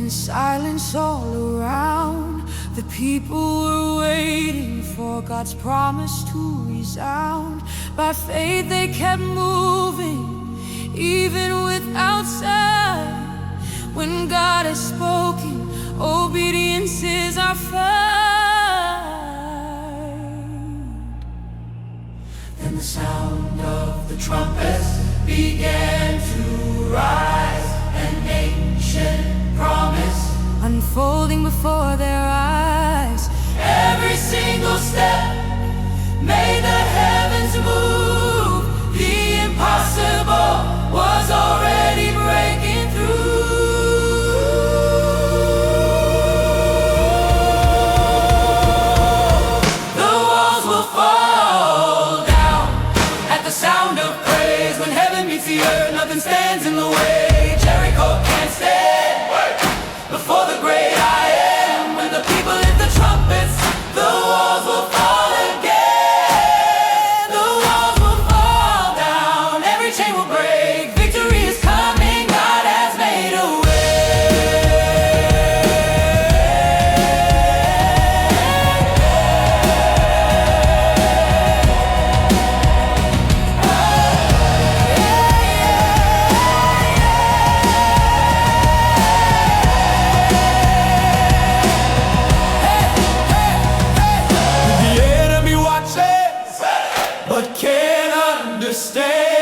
In silence all around, the people were waiting for God's promise to resound. By faith they kept moving, even without sight. When God has spoken, obedience is our fight. Then the sound of the trumpets began to rise, an ancient promise unfolding before their eyes. Every single step made the heavens move. The impossible was already breaking through. The walls will fall down at the sound of praise. When heaven meets the earth, nothing stands in the way. Jericho can't stand before the great I am. When the people hit the trumpets, the walls will fall again. The walls will fall down, every chain will break. Victory is coming, God has made a way. But can't understand.